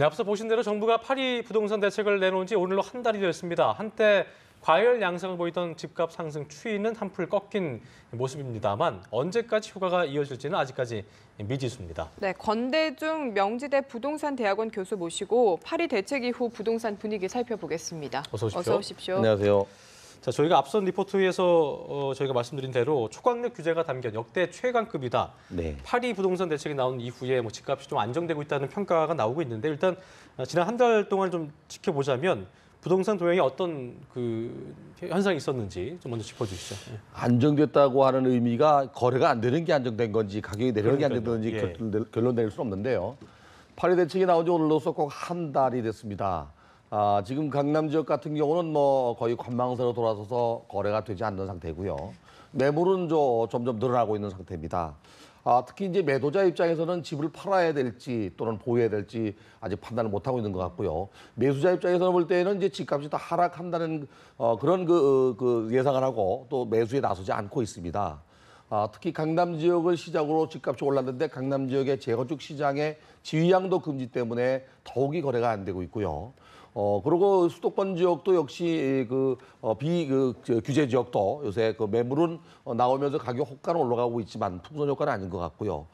네, 앞서 보신 대로 정부가 파리 부동산 대책을 내놓은 지 오늘로 한 달이 됐습니다. 한때 과열 양상을 보이던 집값 상승 추이는 한풀 꺾인 모습입니다만 언제까지 효과가 이어질지는 아직까지 미지수입니다. 네, 건대중 명지대 부동산 대학원 교수 모시고 파리 대책 이후 부동산 분위기 살펴보겠습니다. 어서 오십시오. 어서 오십시오. 안녕하세요. 자, 저희가 앞선 리포트에서 저희가 말씀드린 대로 초강력 규제가 담긴 역대 최강급이다. 네. 파리 부동산 대책이 나온 이후에 집값이 좀 안정되고 있다는 평가가 나오고 있는데 일단 지난 한 달 동안 좀 지켜보자면 부동산 도형에 어떤 그 현상이 있었는지 좀 먼저 짚어주시죠. 예. 안정됐다고 하는 의미가 거래가 안 되는 게 안정된 건지 가격이 내려오는 게 안정된 그러니까요. 건지 결론 내릴 수는 없는데요. 파리 대책이 나온 지 오늘로써 꼭 한 달이 됐습니다. 지금 강남 지역 같은 경우는 거의 관망세로 돌아서서 거래가 되지 않는 상태고요. 매물은 점점 늘어나고 있는 상태입니다. 특히 이제 매도자 입장에서는 집을 팔아야 될지 또는 보유해야 될지 아직 판단을 못 하고 있는 것 같고요. 매수자 입장에서 볼 때는 이제 집값이 더 하락한다는 그런 예상을 하고 또 매수에 나서지 않고 있습니다. 특히 강남 지역을 시작으로 집값이 올랐는데 강남 지역의 재건축 시장의 지위양도 금지 때문에 더욱이 거래가 안 되고 있고요. 그리고 수도권 지역도 역시 규제 지역도 요새 매물은 나오면서 가격 호가는 올라가고 있지만 풍선 효과는 아닌 것 같고요.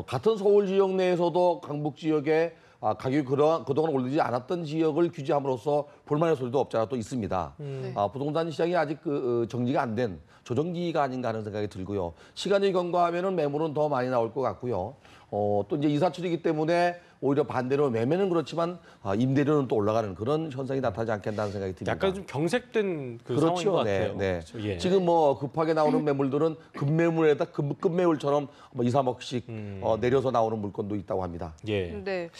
같은 서울 지역 내에서도 강북 지역에 가격이 그동안 올리지 않았던 지역을 규제함으로써 볼만한 소리도 없지 않아 또 있습니다. 네. 부동산 시장이 아직 정리가 안 된 조정기가 아닌가 하는 생각이 들고요. 시간이 경과하면은 매물은 더 많이 나올 것 같고요. 또 이제 이사철이기 때문에 오히려 반대로 매매는 그렇지만 임대료는 또 올라가는 그런 현상이 나타나지 않겠다는 생각이 듭니다. 약간 좀 경색된 그렇죠. 상황인 것 같아요. 네. 그렇죠. 예. 지금 급하게 나오는 매물들은 급매물에다 급매물처럼 2, 3억씩 내려서 나오는 물건도 있다고 합니다. 예. 네.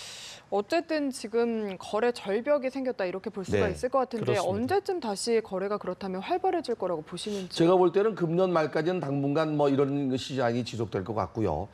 어쨌든 지금 거래 절벽이 생겼다 이렇게 볼 수가 네, 있을 것 같은데 그렇습니다. 언제쯤 다시 거래가 그렇다면 활발해질 거라고 보시는지. 제가 볼 때는 금년 말까지는 당분간 이런 시장이 지속될 것 같고요.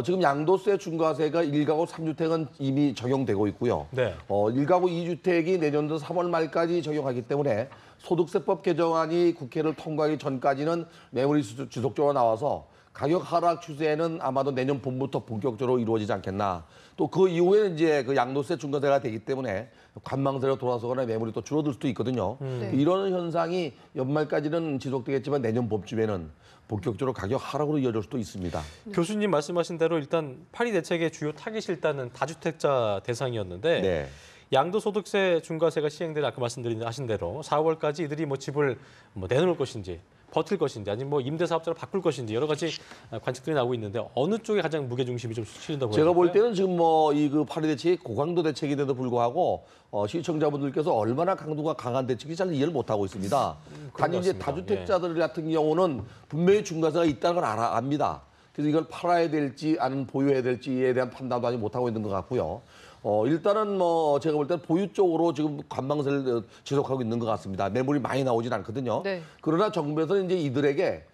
지금 양도세 중과세가 1가구 3주택은 이미 적용되고 있고요. 네. 1가구 2주택이 내년도 3월 말까지 적용하기 때문에 소득세법 개정안이 국회를 통과하기 전까지는 매물이 지속적으로 나와서 가격 하락 추세는 아마도 내년 봄부터 본격적으로 이루어지지 않겠나. 또 그 이후에는 이제 양도세 중과세가 되기 때문에 관망세로 돌아서거나 매물이 또 줄어들 수도 있거든요. 네. 이런 현상이 연말까지는 지속되겠지만 내년 봄쯤에는 본격적으로 가격 하락으로 이어질 수도 있습니다. 교수님 말씀하신 대로 일단 파리 대책의 주요 타깃이 일단은 다주택자 대상이었는데 네. 양도소득세 중과세가 시행된 아까 하신 대로 4월까지 이들이 집을 내놓을 것인지 버틸 것인지 아니면 임대사업자로 바꿀 것인지 여러 가지 관측들이 나오고 있는데 어느 쪽에 가장 무게중심이 좀 실린다고 제가 볼 보여요? 때는 지금 파리 대책이 고강도 대책인데도 불구하고 시청자분들께서 얼마나 강도가 강한 대책인지 잘 이해를 못하고 있습니다. 단지 이제 같습니다. 다주택자들 같은 경우는 분명히 중과세가 있다는 걸 압니다. 그래서 이걸 팔아야 될지 아니면 보유해야 될지에 대한 판단도 아직 못하고 있는 것 같고요. 일단은 제가 볼 때는 보유 쪽으로 지금 관망세를 지속하고 있는 것 같습니다. 매물이 많이 나오진 않거든요. 네. 그러나 정부에서는 이제 이들에게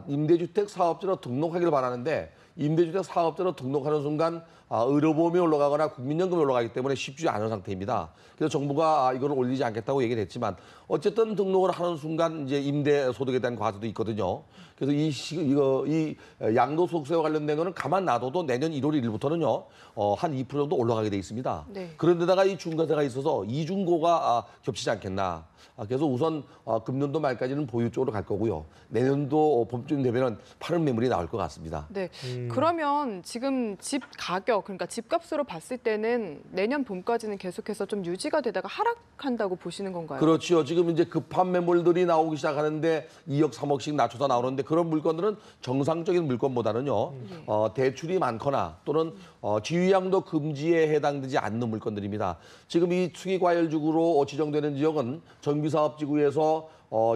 임대주택 사업자로 등록하기를 바라는데 임대주택 사업자로 등록하는 순간 의료보험이 올라가거나 국민연금이 올라가기 때문에 쉽지 않은 상태입니다. 그래서 정부가 이걸 올리지 않겠다고 얘기를 했지만 어쨌든 등록을 하는 순간 이제 임대 소득에 대한 과세도 있거든요. 그래서 이 양도소득세와 관련된 거는 가만 놔둬도 내년 1월 1일부터는요 한 2% 정도 올라가게 돼 있습니다. 네. 그런데다가 이 중과세가 있어서 이중고가 겹치지 않겠나. 그래서 우선 금년도 말까지는 보유 쪽으로 갈 거고요. 내년도 봄쯤 되면은 파는 매물이 나올 것 같습니다. 네. 그러면 지금 집 가격, 그러니까 집값으로 봤을 때는 내년 봄까지는 계속해서 좀 유지가 되다가 하락한다고 보시는 건가요? 그렇죠. 지금 이제 급한 매물들이 나오기 시작하는데 2억, 3억씩 낮춰서 나오는데 그런 물건들은 정상적인 물건보다는요. 대출이 많거나 또는 지위양도 금지에 해당되지 않는 물건들입니다. 지금 이 투기과열지구로 지정되는 지역은 정비사업지구에서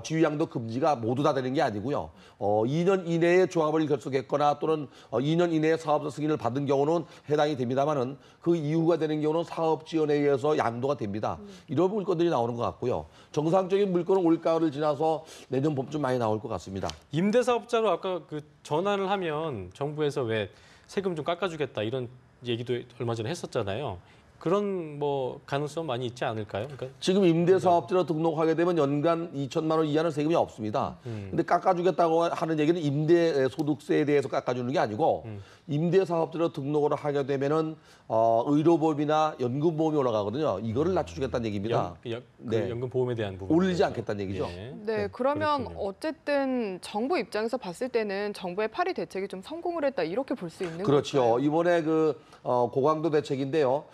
지위양도 금지가 모두 다 되는 게 아니고요. 2년 이내에 조합을 결속했거나 또는 2년 이내에 사업자 승인을 받은 경우는 해당이 됩니다만은 그 이후가 되는 경우는 사업지원에 의해서 양도가 됩니다. 이런 물건들이 나오는 것 같고요. 정상적인 물건은 올가을을 지나서 내년 봄쯤 많이 나올 것 같습니다. 임대사업자로 아까 전환을 하면 정부에서 왜 세금 좀 깎아주겠다 이런 얘기도 얼마 전에 했었잖아요. 그런 뭐 가능성 많이 있지 않을까요? 그러니까 지금 임대사업자로 등록하게 되면 연간 2천만 원 이하는 세금이 없습니다. 근데 깎아주겠다고 하는 얘기는 임대소득세에 대해서 깎아주는 게 아니고 임대사업자로 등록을 하게 되면은 의료보험이나 연금보험이 올라가거든요. 이거를 낮춰주겠다는 얘기입니다. 그 네. 연금 보험에 대한 부분 올리지 않겠다는 얘기죠. 예. 네, 그러면 그렇군요. 어쨌든 정부 입장에서 봤을 때는 정부의 파리 대책이 좀 성공을 했다 이렇게 볼 수 있는 그렇죠. 걸까요? 이번에 고강도 대책인데요.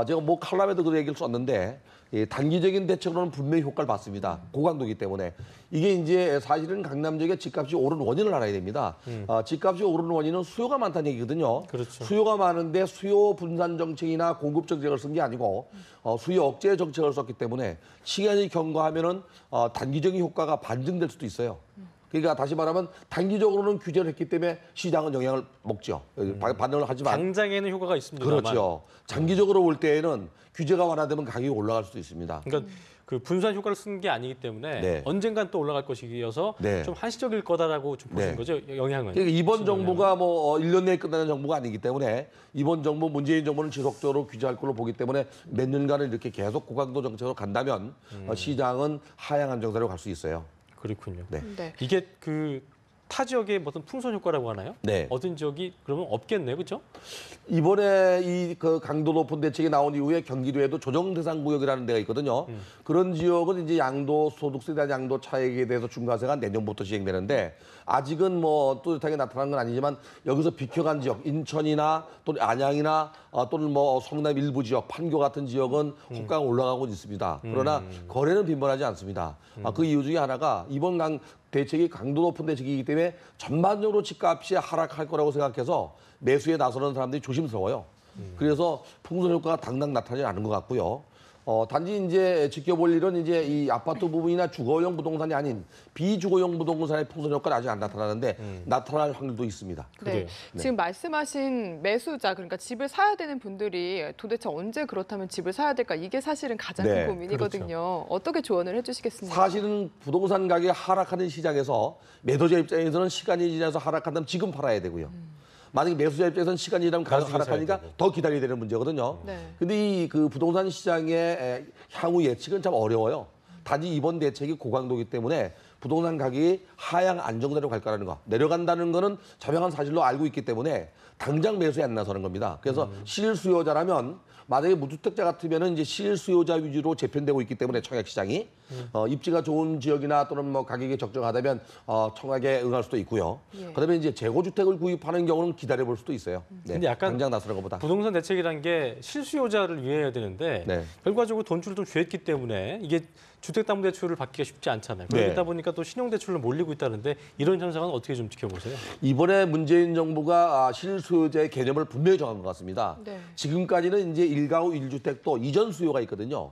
제가 뭐 칼럼에도 그 얘기를 썼는데 단기적인 대책으로는 분명히 효과를 봤습니다. 고강도이기 때문에. 이게 이제 사실은 강남 지역의 집값이 오른 원인을 알아야 됩니다. 집값이 오르는 원인은 수요가 많다는 얘기거든요. 그렇죠. 수요가 많은데 수요 분산 정책이나 공급 정책을 쓴 게 아니고 수요 억제 정책을 썼기 때문에 시간이 경과하면은 단기적인 효과가 반증될 수도 있어요. 그러니까 다시 말하면 단기적으로는 규제를 했기 때문에 시장은 영향을 먹죠. 반응을 하지만 당장에는 효과가 있습니다만. 그렇죠. 장기적으로 볼 때에는 규제가 완화되면 가격이 올라갈 수도 있습니다. 그러니까 그 분산 효과를 쓴 게 아니기 때문에 네. 언젠간 또 올라갈 것이어서 네. 좀 한시적일 거다라고 좀 보시는 네. 거죠, 영향은. 그러니까 이번 시장 정부가 뭐 1년 내에 끝나는 정부가 아니기 때문에 이번 정부 문재인 정부는 지속적으로 규제할 걸로 보기 때문에 몇 년간은 이렇게 계속 고강도 정책으로 간다면 시장은 하향 안정세로 갈 수 있어요. 그렇군요. 네. 네. 이게 그 타 지역의 어떤 풍선 효과라고 하나요? 네. 어떤 지역이 그러면 없겠네요, 그렇죠? 이번에 이 강도 높은 대책이 나온 이후에 경기도에도 조정 대상 구역이라는 데가 있거든요. 그런 지역은 이제 양도 소득세에 대한 양도 차익에 대해서 중과세가 내년부터 시행되는데 아직은 뭐 뚜렷하게 나타난 건 아니지만 여기서 비켜간 지역, 인천이나 또는 안양이나 또는 뭐 성남 일부 지역, 판교 같은 지역은 호가가 올라가고 있습니다. 그러나 거래는 빈번하지 않습니다. 그 이유 중에 하나가 이번 대책이 강도 높은 대책이기 때문에 전반적으로 집값이 하락할 거라고 생각해서 매수에 나서는 사람들이 조심스러워요. 그래서 풍선 효과가 당장 나타나지 않은 것 같고요. 단지 이제 지켜볼 일은 이제 이 아파트 부분이나 주거용 부동산이 아닌 비주거용 부동산의 풍선 효과는 아직 안 나타나는데 나타날 확률도 있습니다. 네. 그래요. 지금 말씀하신 매수자, 그러니까 집을 사야 되는 분들이 도대체 언제 그렇다면 집을 사야 될까? 이게 사실은 가장 네, 큰 고민이거든요. 어떻게 조언을 해주시겠습니까? 사실은 부동산 가격이 하락하는 시장에서 매도자 입장에서는 시간이 지나서 하락한다면 지금 팔아야 되고요. 만약에 매수자 입장에서는 시간이 지나면 가격 나중에 사야 하락하니까 되고. 더 기다려야 되는 문제거든요. 네. 근데 이 그 부동산 시장의 향후 예측은 참 어려워요. 단지 이번 대책이 고강도이기 때문에 부동산 가격이 하향 안정대로 갈 거라는 거. 내려간다는 거는 자명한 사실로 알고 있기 때문에 당장 매수에 안 나서는 겁니다. 그래서 실수요자라면 만약에 무주택자 같으면은 이제 실수요자 위주로 재편되고 있기 때문에 청약 시장이 입지가 좋은 지역이나 또는 뭐 가격이 적정하다면 청약에 응할 수도 있고요. 예. 그다음에 이제 재고주택을 구입하는 경우는 기다려볼 수도 있어요. 네, 근데 약간 당장 나서는 것보다. 부동산 대책이란 게 실수요자를 위해야 되는데 네. 결과적으로 돈줄을 좀 쥐었기 때문에 이게 주택담보대출을 받기가 쉽지 않잖아요. 네. 그러다 보니까 또 신용대출로 몰리고 있다는데 이런 현상은 어떻게 좀 지켜보세요? 이번에 문재인 정부가 실수요자의 개념을 분명히 정한 것 같습니다. 네. 지금까지는 이제 일가구 1주택도 이전 수요가 있거든요.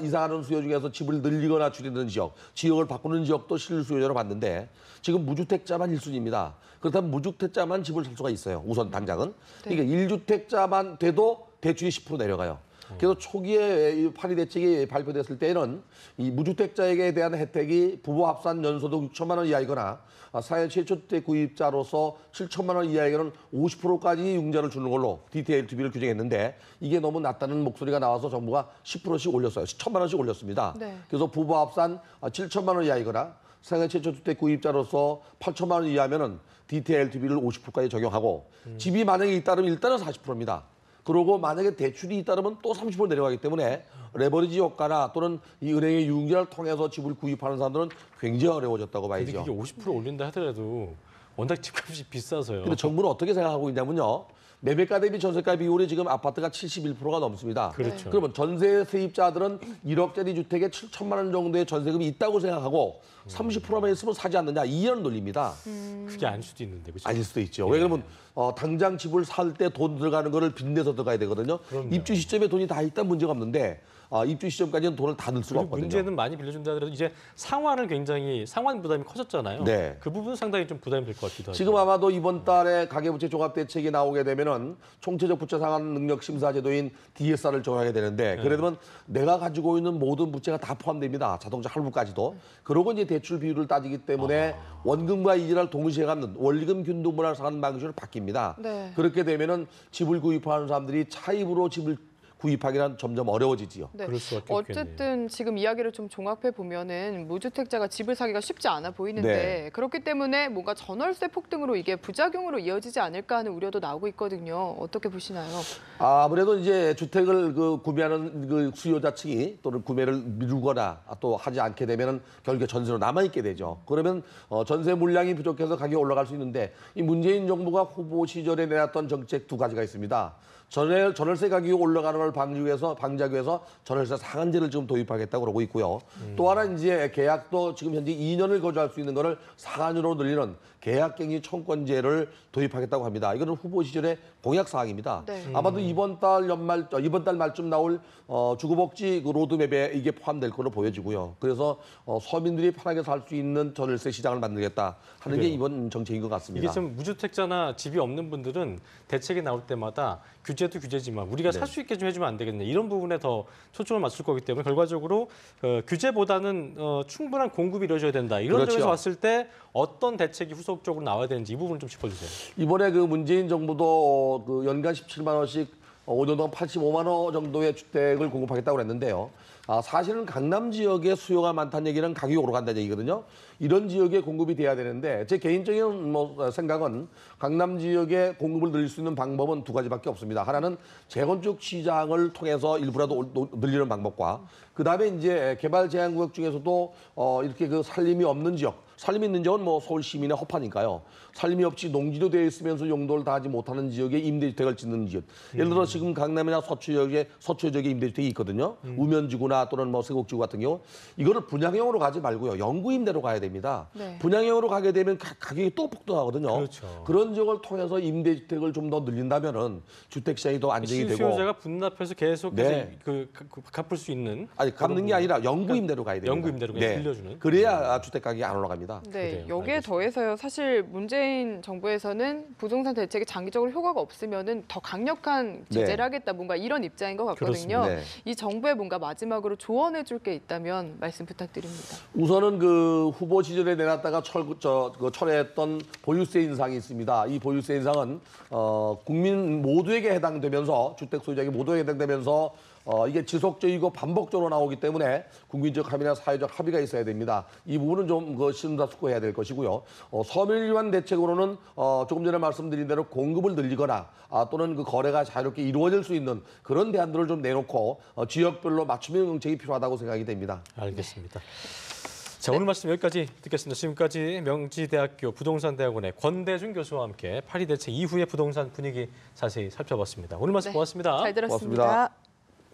이사하는 수요 중에서 집을 늘리거나 줄이는 지역을 바꾸는 지역도 실수요자로 봤는데 지금 무주택자만 1순위입니다. 그렇다면 무주택자만 집을 살 수가 있어요. 우선 당장은. 그러니까 1주택자만 돼도 대출이 10% 내려가요. 그래서 초기에 이 파리 대책이 발표됐을 때는 이 무주택자에게 대한 혜택이 부부 합산 연소득 6천만 원 이하이거나 사회 최초 주택 구입자로서 7천만 원 이하에게는 50%까지 융자를 주는 걸로 DTLTV를 규정했는데 이게 너무 낮다는 목소리가 나와서 정부가 10%씩 올렸어요. 1천만 원씩 올렸습니다. 네. 그래서 부부 합산 7천만 원 이하이거나 생애 최초 주택 구입자로서 8천만 원 이하면은 DTLTV를 50%까지 적용하고 집이 만약에 잇따르면 일단은 40%입니다. 그리고 만약에 대출이 잇따르면 또 30% 내려가기 때문에 레버리지 효과나 또는 이 은행의 유흥자를 통해서 집을 구입하는 사람들은 굉장히 어려워졌다고 근데 봐야죠. 그게 50% 올린다 하더라도 워낙 집값이 비싸서요. 근데 정부는 어떻게 생각하고 있냐면요. 매매가 대비 전세가 비율이 지금 아파트가 71%가 넘습니다. 그렇죠. 그러면 전세 세입자들은 1억짜리 주택에 7천만 원 정도의 전세금이 있다고 생각하고 30%만 있으면 사지 않느냐 이런 논리입니다. 그게 아닐 수도 있는데 그렇죠? 아닐 수도 있죠. 왜 그러면 당장 집을 살 때 돈 들어가는 거를 빚내서 들어가야 되거든요. 그럼요. 입주 시점에 돈이 다 있다면 문제가 없는데 입주 시점까지는 돈을 다 넣을 수가 그리고 없거든요. 문제는 많이 빌려준다 하더라도 이제 상환을 굉장히 상환 부담이 커졌잖아요. 네. 그 부분 상당히 좀 부담이 될 것 같기도 하고. 지금 아마도 이번 달에 가계부채 종합대책이 나오게 되면은 총체적 부채 상환 능력 심사 제도인 DSR을 적용하게 되는데 그러면 내가 가지고 있는 모든 부채가 다 포함됩니다. 자동차 할부까지도. 그러고 이제 대출 비율을 따지기 때문에 원금과 이자를 동시에 갚는 원리금 균등분할 상환 방식으로 바뀝니다. 네. 그렇게 되면은 집을 구입하는 사람들이 차입으로 집을 구입하기는 점점 어려워지지요. 네. 그럴 수밖에 없겠네요. 어쨌든 지금 이야기를 좀 종합해 보면은 무주택자가 집을 사기가 쉽지 않아 보이는데 네. 그렇기 때문에 뭔가 전월세 폭등으로 이게 부작용으로 이어지지 않을까 하는 우려도 나오고 있거든요. 어떻게 보시나요? 아무래도 이제 주택을 구매하는 그 수요자층이 또는 구매를 미루거나 또 하지 않게 되면은 결국에 전세로 남아 있게 되죠. 그러면 전세 물량이 부족해서 가격이 올라갈 수 있는데 이 문재인 정부가 후보 시절에 내놨던 정책 두 가지가 있습니다. 전월세 가격이 올라가는 걸 방지하기 위해서 전월세 상한제를 지금 도입하겠다고 그러고 있고요. 또 하나 이제 계약도 지금 현재 2년을 거주할 수 있는 거를 4년으로 늘리는 계약갱신 청권제를 도입하겠다고 합니다. 이거는 후보 시절의 공약 사항입니다. 네. 아마도 이번 달 말쯤 나올 주거복지 그 로드맵에 이게 포함될 것으로 보여지고요. 그래서 서민들이 편하게 살 수 있는 전월세 시장을 만들겠다 하는 게 그래요. 이번 정책인 것 같습니다. 이게 좀 무주택자나 집이 없는 분들은 대책이 나올 때마다 규제도 규제지만 우리가 네. 살 수 있게 좀 해주면 안 되겠네. 이런 부분에 더 초점을 맞출 거기 때문에 결과적으로 규제보다는 충분한 공급이 이루어져야 된다. 이런 그렇죠. 점에서 봤을 때 어떤 대책이 후속적으로 나와야 되는지 이 부분 좀 짚어주세요. 이번에 그 문재인 정부도 그 연간 17만 원씩 5년 동안 85만 원 정도의 주택을 공급하겠다고 그랬는데요. 사실은 강남 지역에 수요가 많다는 얘기는 가격이 오르간다는 얘기거든요. 이런 지역에 공급이 돼야 되는데 제 개인적인 생각은 강남 지역에 공급을 늘릴 수 있는 방법은 두 가지밖에 없습니다. 하나는 재건축 시장을 통해서 일부라도 늘리는 방법과 그다음에 이제 개발 제한 구역 중에서도 이렇게 그 살림이 없는 지역, 살림이 있는 지역은 뭐 서울 시민의 허파니까요. 살림이 없이 농지도 되어 있으면서 용도를 다하지 못하는 지역에 임대주택을 짓는 지역. 예를 들어 지금 강남이나 서초 지역에 임대주택이 있거든요. 우면지구나 또는 뭐 세곡지구 같은 경우 이거를 분양형으로 가지 말고요. 영구 임대로 가야 됩니다. 네. 분양형으로 가게 되면 가격이 또 폭등하거든요. 그렇죠. 그런 지역을 통해서 임대주택을 좀 더 늘린다면은 주택 시장이 더 안정이 되고. 수요자가 분납해서 계속해서 네. 갚을 수 있는 아니 갚는 게 아니라 영구 임대로 가야 됩니다. 영구 임대로 그냥 빌려주는. 그래야 주택 가격이 안 올라갑니다. 네, 그래요. 여기에 알겠습니다. 더해서요. 사실 문재인 정부에서는 부동산 대책이 장기적으로 효과가 없으면은 더 강력한 제재를 네. 하겠다, 뭔가 이런 입장인 것 같거든요. 그렇습니다. 네. 이 정부에 뭔가 마지막으로 조언해줄 게 있다면 말씀 부탁드립니다. 우선은 그 후보 시절에 내놨다가 철회했던 보유세 인상이 있습니다. 이 보유세 인상은 국민 모두에게 해당되면서 주택 소유자에게 모두에게 해당되면서 이게 지속적이고 반복적으로 나오기 때문에 국민적 합의나 사회적 합의가 있어야 됩니다. 이 부분은 좀 심사숙고해야 될 것이고요. 서민을 위한 대책으로는 조금 전에 말씀드린 대로 공급을 늘리거나 또는 그 거래가 자유롭게 이루어질 수 있는 그런 대안들을 좀 내놓고 지역별로 맞춤형 정책이 필요하다고 생각이 됩니다. 알겠습니다. 자, 오늘 말씀 여기까지 듣겠습니다. 지금까지 명지대학교 부동산대학원의 권대중 교수와 함께 파리 대책 이후의 부동산 분위기 자세히 살펴봤습니다. 오늘 말씀 네, 고맙습니다. 잘 들었습니다. 고맙습니다.